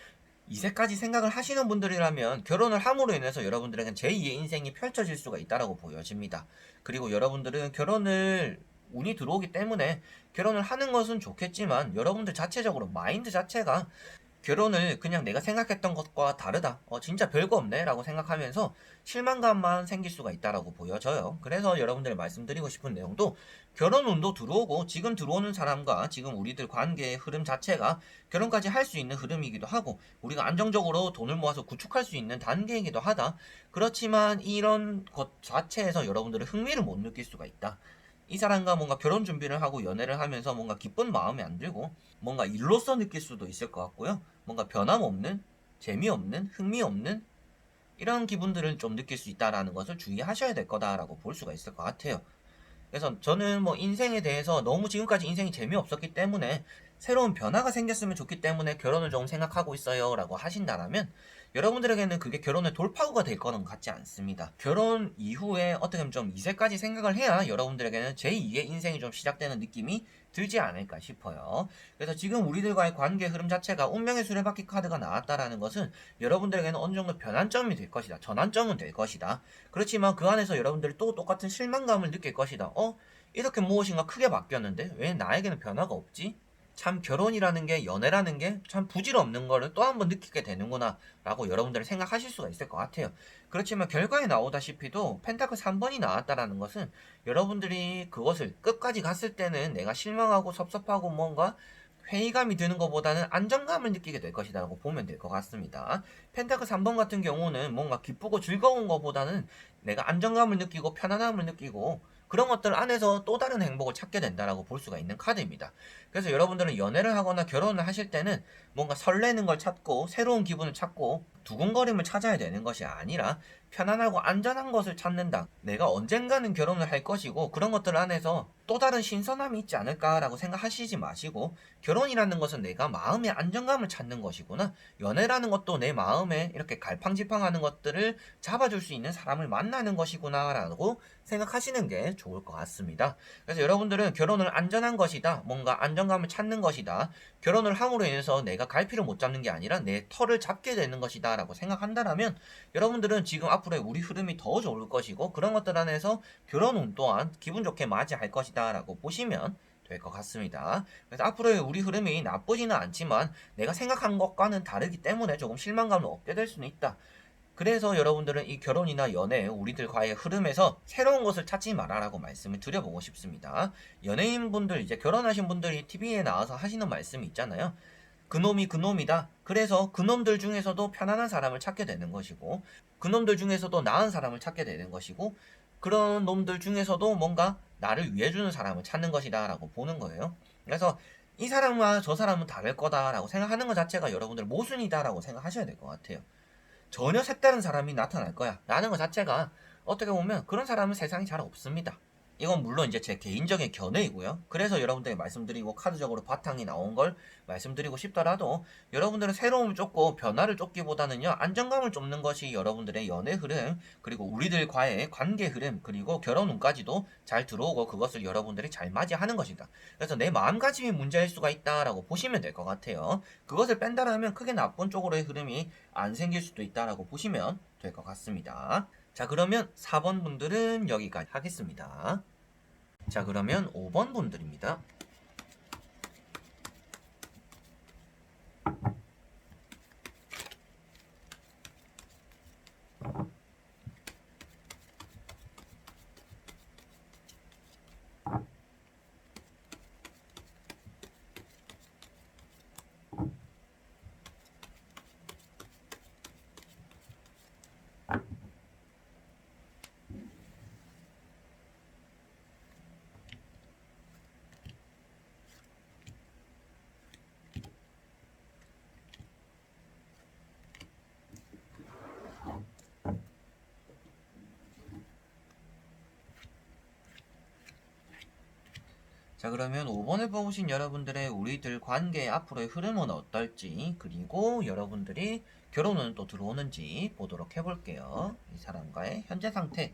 이제까지 생각을 하시는 분들이라면 결혼을 함으로 인해서 여러분들에겐 제2의 인생이 펼쳐질 수가 있다고 보여집니다. 그리고 여러분들은 결혼을 운이 들어오기 때문에 결혼을 하는 것은 좋겠지만 여러분들 자체적으로 마인드 자체가 결혼을 그냥 내가 생각했던 것과 다르다. 진짜 별거 없네. 라고 생각하면서 실망감만 생길 수가 있다라고 보여져요. 그래서 여러분들이 말씀드리고 싶은 내용도 결혼 운도 들어오고 지금 들어오는 사람과 지금 우리들 관계의 흐름 자체가 결혼까지 할 수 있는 흐름이기도 하고 우리가 안정적으로 돈을 모아서 구축할 수 있는 단계이기도 하다. 그렇지만 이런 것 자체에서 여러분들은 흥미를 못 느낄 수가 있다. 이 사람과 뭔가 결혼 준비를 하고 연애를 하면서 뭔가 기쁜 마음이 안 들고 뭔가 일로서 느낄 수도 있을 것 같고요. 뭔가 변함없는, 재미없는, 흥미없는 이런 기분들을 좀 느낄 수 있다라는 것을 주의하셔야 될 거다라고 볼 수가 있을 것 같아요. 그래서 저는 뭐 인생에 대해서 너무 지금까지 인생이 재미없었기 때문에 새로운 변화가 생겼으면 좋기 때문에 결혼을 좀 생각하고 있어요 라고 하신다라면 여러분들에게는 그게 결혼의 돌파구가 될 거는 같지 않습니다. 결혼 이후에 어떻게 보면 좀 이세까지 생각을 해야 여러분들에게는 제2의 인생이 좀 시작되는 느낌이 들지 않을까 싶어요. 그래서 지금 우리들과의 관계 흐름 자체가 운명의 수레바퀴 카드가 나왔다라는 것은 여러분들에게는 어느 정도 변환점이 될 것이다. 전환점은 될 것이다. 그렇지만 그 안에서 여러분들이 또 똑같은 실망감을 느낄 것이다. 이렇게 무엇인가 크게 바뀌었는데 왜 나에게는 변화가 없지? 참 결혼이라는 게, 연애라는 게 참 부질없는 거를 또 한 번 느끼게 되는구나 라고 여러분들이 생각하실 수가 있을 것 같아요. 그렇지만 결과에 나오다시피도 펜타클 3번이 나왔다라는 것은 여러분들이 그것을 끝까지 갔을 때는 내가 실망하고 섭섭하고 뭔가 회의감이 드는 것보다는 안정감을 느끼게 될 것이다 라고 보면 될 것 같습니다. 펜타클 3번 같은 경우는 뭔가 기쁘고 즐거운 것보다는 내가 안정감을 느끼고 편안함을 느끼고 그런 것들 안에서 또 다른 행복을 찾게 된다라고 볼 수가 있는 카드입니다. 그래서 여러분들은 연애를 하거나 결혼을 하실 때는 뭔가 설레는 걸 찾고 새로운 기분을 찾고 두근거림을 찾아야 되는 것이 아니라 편안하고 안전한 것을 찾는다. 내가 언젠가는 결혼을 할 것이고 그런 것들 안에서 또 다른 신선함이 있지 않을까라고 생각하시지 마시고 결혼이라는 것은 내가 마음의 안정감을 찾는 것이구나. 연애라는 것도 내 마음에 이렇게 갈팡질팡하는 것들을 잡아줄 수 있는 사람을 만나는 것이구나 라고 생각하시는 게 좋을 것 같습니다. 그래서 여러분들은 결혼을 안전한 것이다. 뭔가 안정감을 찾는 것이다. 결혼을 함으로 인해서 내가 갈피를 못 잡는 게 아니라 내 털을 잡게 되는 것이다 라고 생각한다면 여러분들은 지금 앞으로의 우리 흐름이 더 좋을 것이고 그런 것들 안에서 결혼 운 또한 기분 좋게 맞이할 것이다 라고 보시면 될 것 같습니다. 그래서 앞으로의 우리 흐름이 나쁘지는 않지만 내가 생각한 것과는 다르기 때문에 조금 실망감을 얻게 될 수는 있다. 그래서 여러분들은 이 결혼이나 연애, 우리들과의 흐름에서 새로운 것을 찾지 마라라고 말씀을 드려보고 싶습니다. 연예인분들, 이제 결혼하신 분들이 TV에 나와서 하시는 말씀이 있잖아요. 그놈이 그놈이다. 그래서 그놈들 중에서도 편안한 사람을 찾게 되는 것이고, 그놈들 중에서도 나은 사람을 찾게 되는 것이고, 그런 놈들 중에서도 뭔가 나를 위해주는 사람을 찾는 것이다 라고 보는 거예요. 그래서 이 사람과 저 사람은 다를 거다라고 생각하는 것 자체가 여러분들 모순이다라고 생각하셔야 될 것 같아요. 전혀 색다른 사람이 나타날 거야 라는 것 자체가 어떻게 보면 그런 사람은 세상에 잘 없습니다. 이건 물론 이제 제 개인적인 견해이고요. 그래서 여러분들에게 말씀드리고 카드적으로 바탕이 나온 걸 말씀드리고 싶더라도 여러분들은 새로움을 쫓고 변화를 쫓기보다는요 안정감을 쫓는 것이 여러분들의 연애 흐름 그리고 우리들과의 관계 흐름 그리고 결혼 운까지도 잘 들어오고 그것을 여러분들이 잘 맞이하는 것이다. 그래서 내 마음가짐이 문제일 수가 있다라고 보시면 될 것 같아요. 그것을 뺀다라면 크게 나쁜 쪽으로의 흐름이 안 생길 수도 있다라고 보시면 될 것 같습니다. 자, 그러면 4번 분들은 여기까지 하겠습니다. 자, 그러면 5번 분들입니다. 자, 그러면 5번을 뽑으신 여러분들의 우리들 관계의 앞으로의 흐름은 어떨지 그리고 여러분들이 결혼은 또 들어오는지 보도록 해볼게요. 이 사람과의 현재 상태.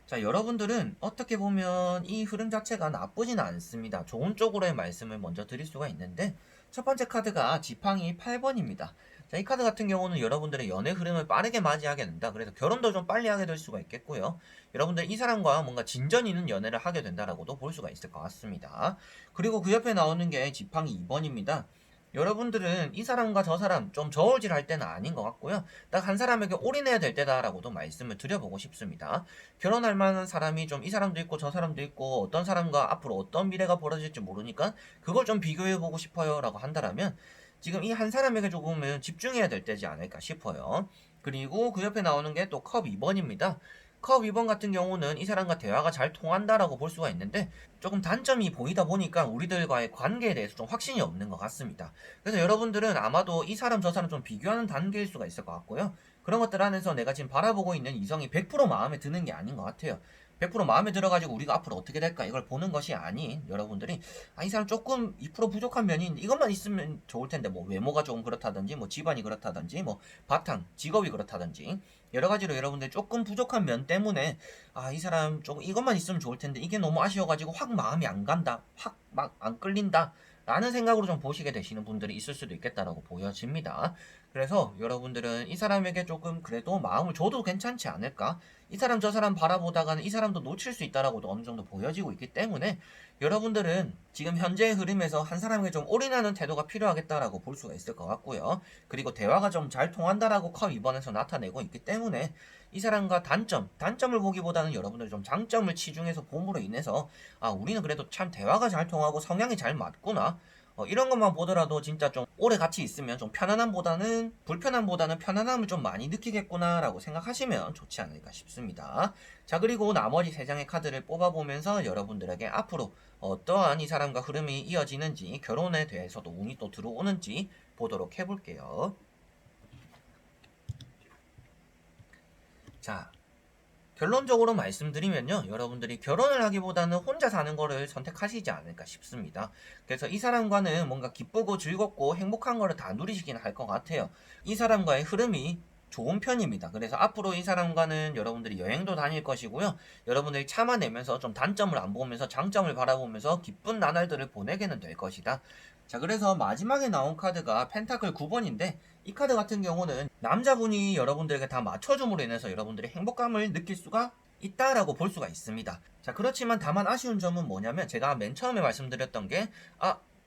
자, 여러분들은 어떻게 보면 이 흐름 자체가 나쁘지는 않습니다. 좋은 쪽으로의 말씀을 먼저 드릴 수가 있는데 첫 번째 카드가 지팡이 8번입니다. 자, 이 카드 같은 경우는 여러분들의 연애 흐름을 빠르게 맞이하게 된다. 그래서 결혼도 좀 빨리 하게 될 수가 있겠고요. 여러분들 이 사람과 뭔가 진전 있는 연애를 하게 된다라고도 볼 수가 있을 것 같습니다. 그리고 그 옆에 나오는 게 지팡이 2번입니다. 여러분들은 이 사람과 저 사람 좀 저울질 할 때는 아닌 것 같고요. 딱 한 사람에게 올인해야 될 때다라고도 말씀을 드려보고 싶습니다. 결혼할 만한 사람이 좀 이 사람도 있고 저 사람도 있고 어떤 사람과 앞으로 어떤 미래가 벌어질지 모르니까 그걸 좀 비교해보고 싶어요 라고 한다면 지금 이 한 사람에게 조금은 집중해야 될 때지 않을까 싶어요. 그리고 그 옆에 나오는 게 또 컵 2번입니다. 컵 2번 같은 경우는 이 사람과 대화가 잘 통한다라고 볼 수가 있는데 조금 단점이 보이다 보니까 우리들과의 관계에 대해서 좀 확신이 없는 것 같습니다. 그래서 여러분들은 아마도 이 사람 저 사람 좀 비교하는 단계일 수가 있을 것 같고요. 그런 것들 안에서 내가 지금 바라보고 있는 이성이 100% 마음에 드는 게 아닌 것 같아요. 100% 마음에 들어가지고 우리가 앞으로 어떻게 될까 이걸 보는 것이 아닌 여러분들이 이 사람 조금 2% 부족한 면이 있는데 이것만 있으면 좋을 텐데 뭐 외모가 조금 그렇다든지 뭐 집안이 그렇다든지 뭐 바탕 직업이 그렇다든지 여러 가지로 여러분들 조금 부족한 면 때문에 이 사람 조금 이것만 있으면 좋을 텐데 이게 너무 아쉬워가지고 확 마음이 안 간다 확 막 안 끌린다 라는 생각으로 좀 보시게 되시는 분들이 있을 수도 있겠다라고 보여집니다. 그래서 여러분들은 이 사람에게 조금 그래도 마음을 줘도 괜찮지 않을까? 이 사람 저 사람 바라보다가는 이 사람도 놓칠 수 있다라고도 어느 정도 보여지고 있기 때문에 여러분들은 지금 현재의 흐름에서 한 사람에게 좀 올인하는 태도가 필요하겠다라고 볼 수가 있을 것 같고요. 그리고 대화가 좀 잘 통한다라고 컵 2번에서 나타내고 있기 때문에 이 사람과 단점을 보기보다는 여러분들이 좀 장점을 치중해서 봄으로 인해서 우리는 그래도 참 대화가 잘 통하고 성향이 잘 맞구나. 이런 것만 보더라도 진짜 좀 오래 같이 있으면 좀 불편함보다는 편안함을 좀 많이 느끼겠구나라고 생각하시면 좋지 않을까 싶습니다. 자, 그리고 나머지 3장의 카드를 뽑아보면서 여러분들에게 앞으로 어떠한 이 사람과 흐름이 이어지는지 결혼에 대해서도 운이 또 들어오는지 보도록 해볼게요. 자, 결론적으로 말씀드리면요, 여러분들이 결혼을 하기보다는 혼자 사는 거를 선택하시지 않을까 싶습니다. 그래서 이 사람과는 뭔가 기쁘고 즐겁고 행복한 거를 다 누리시긴 할 것 같아요. 이 사람과의 흐름이 좋은 편입니다. 그래서 앞으로 이 사람과는 여러분들이 여행도 다닐 것이고요. 여러분들이 참아내면서 좀 단점을 안 보면서 장점을 바라보면서 기쁜 나날들을 보내게는 될 것이다. 자, 그래서 마지막에 나온 카드가 펜타클 9번인데 이 카드 같은 경우는 남자분이 여러분들에게 다 맞춰줌으로 인해서 여러분들이 행복감을 느낄 수가 있다라고 볼 수가 있습니다. 자, 그렇지만 다만 아쉬운 점은 뭐냐면 제가 맨 처음에 말씀드렸던 게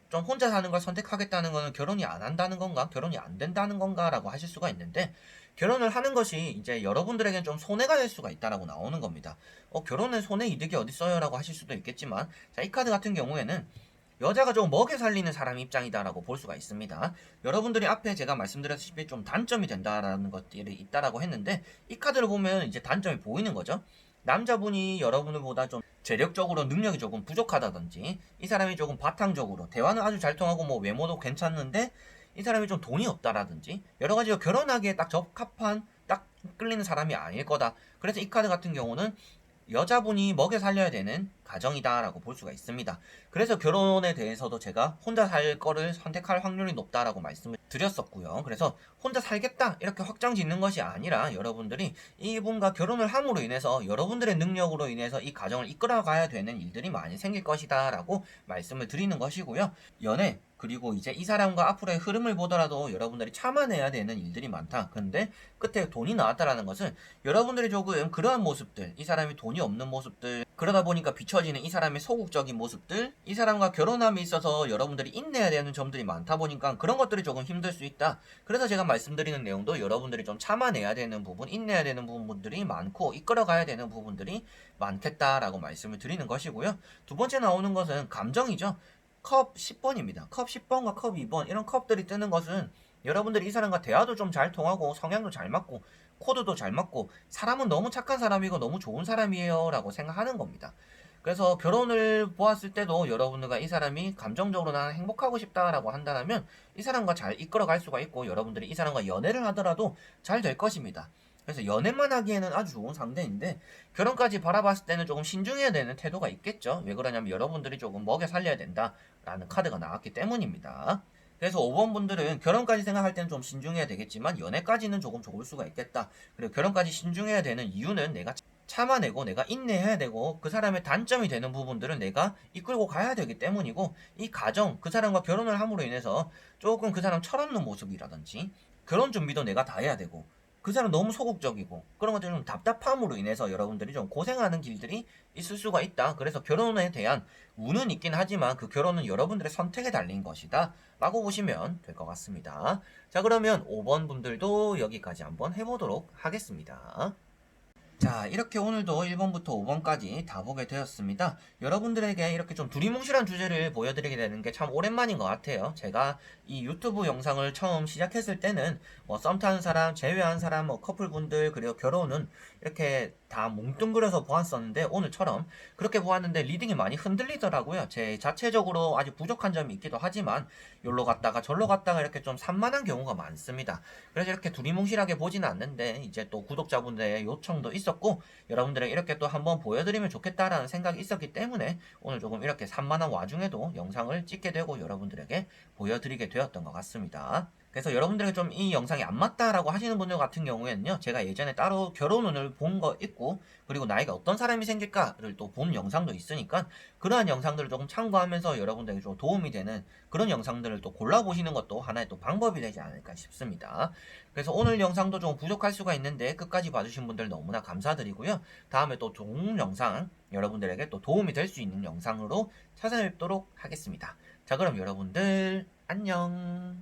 좀 혼자 사는 걸 선택하겠다는 거는 결혼이 안 한다는 건가? 결혼이 안 된다는 건가? 라고 하실 수가 있는데 결혼을 하는 것이 이제 여러분들에게는 좀 손해가 될 수가 있다라고 나오는 겁니다. 결혼은 손해 이득이 어딨어요? 라고 하실 수도 있겠지만 자, 이 카드 같은 경우에는 여자가 좀 먹여 살리는 사람 입장이다라고 볼 수가 있습니다. 여러분들이 앞에 제가 말씀드렸다시피 좀 단점이 된다라는 것들이 있다라고 했는데 이 카드를 보면 이제 단점이 보이는 거죠. 남자분이 여러분들보다 좀 재력적으로 능력이 조금 부족하다든지 이 사람이 조금 바탕적으로 대화는 아주 잘 통하고 뭐 외모도 괜찮은데 이 사람이 좀 돈이 없다라든지 여러 가지로 결혼하기에 딱 적합한 딱 끌리는 사람이 아닐 거다. 그래서 이 카드 같은 경우는 여자분이 먹여 살려야 되는 가정이다라고 볼 수가 있습니다. 그래서 결혼에 대해서도 제가 혼자 살 거를 선택할 확률이 높다라고 말씀을 드렸었고요. 그래서 혼자 살겠다 이렇게 확정 짓는 것이 아니라 여러분들이 이분과 결혼을 함으로 인해서 여러분들의 능력으로 인해서 이 가정을 이끌어가야 되는 일들이 많이 생길 것이다 라고 말씀을 드리는 것이고요. 연애 그리고 이제 이 사람과 앞으로의 흐름을 보더라도 여러분들이 참아내야 되는 일들이 많다. 근데 끝에 돈이 나왔다라는 것은 여러분들이 조금 그러한 모습들, 이 사람이 돈이 없는 모습들, 그러다 보니까 비춰지는 이 사람의 소극적인 모습들, 이 사람과 결혼함에 있어서 여러분들이 인내해야 되는 점들이 많다 보니까 그런 것들이 조금 힘들 수 있다. 그래서 제가 말씀드리는 내용도 여러분들이 좀 참아내야 되는 부분, 인내해야 되는 부분들이 많고 이끌어가야 되는 부분들이 많겠다라고 말씀을 드리는 것이고요. 두 번째 나오는 것은 감정이죠. 컵 10번입니다. 컵 10번과 컵 2번 이런 컵들이 뜨는 것은 여러분들이 이 사람과 대화도 좀 잘 통하고 성향도 잘 맞고 코드도 잘 맞고 사람은 너무 착한 사람이고 너무 좋은 사람이에요 라고 생각하는 겁니다. 그래서 결혼을 보았을 때도 여러분들과 이 사람이 감정적으로 나는 행복하고 싶다라고 한다면 이 사람과 잘 이끌어갈 수가 있고 여러분들이 이 사람과 연애를 하더라도 잘 될 것입니다. 그래서 연애만 하기에는 아주 좋은 상대인데 결혼까지 바라봤을 때는 조금 신중해야 되는 태도가 있겠죠. 왜 그러냐면 여러분들이 조금 먹여 살려야 된다라는 카드가 나왔기 때문입니다. 그래서 5번 분들은 결혼까지 생각할 때는 좀 신중해야 되겠지만 연애까지는 조금 좋을 수가 있겠다. 그리고 결혼까지 신중해야 되는 이유는 내가 참아내고 내가 인내해야 되고 그 사람의 단점이 되는 부분들은 내가 이끌고 가야 되기 때문이고 이 가정 그 사람과 결혼을 함으로 인해서 조금 그 사람 철없는 모습이라든지 결혼 준비도 내가 다 해야 되고 그 사람 너무 소극적이고 그런 것들이 좀 답답함으로 인해서 여러분들이 좀 고생하는 길들이 있을 수가 있다. 그래서 결혼에 대한 운은 있긴 하지만 그 결혼은 여러분들의 선택에 달린 것이다 라고 보시면 될 것 같습니다. 자, 그러면 5번 분들도 여기까지 한번 해보도록 하겠습니다. 자, 이렇게 오늘도 1번부터 5번까지 다 보게 되었습니다. 여러분들에게 이렇게 좀 두리뭉실한 주제를 보여드리게 되는 게 참 오랜만인 것 같아요. 제가 이 유튜브 영상을 처음 시작했을 때는 뭐 썸 타는 사람, 제외한 사람, 뭐 커플분들, 그리고 결혼은 이렇게 다 뭉뚱그려서 보았었는데 오늘처럼 그렇게 보았는데 리딩이 많이 흔들리더라고요. 제 자체적으로 아직 부족한 점이 있기도 하지만 여기로 갔다가 절로 갔다가 이렇게 좀 산만한 경우가 많습니다. 그래서 이렇게 두리뭉실하게 보지는 않는데 이제 또 구독자분들의 요청도 있었고 여러분들에게 이렇게 또 한번 보여드리면 좋겠다라는 생각이 있었기 때문에 오늘 조금 이렇게 산만한 와중에도 영상을 찍게 되고 여러분들에게 보여드리게 되었던 것 같습니다. 그래서 여러분들에게 좀 이 영상이 안 맞다라고 하시는 분들 같은 경우에는요, 제가 예전에 따로 결혼운을 본 거 있고, 그리고 나에게 어떤 사람이 생길까를 또 본 영상도 있으니까, 그러한 영상들을 조금 참고하면서 여러분들에게 좀 도움이 되는 그런 영상들을 또 골라보시는 것도 하나의 또 방법이 되지 않을까 싶습니다. 그래서 오늘 영상도 좀 부족할 수가 있는데, 끝까지 봐주신 분들 너무나 감사드리고요. 다음에 또 좋은 영상, 여러분들에게 또 도움이 될 수 있는 영상으로 찾아뵙도록 하겠습니다. 자, 그럼 여러분들, 안녕.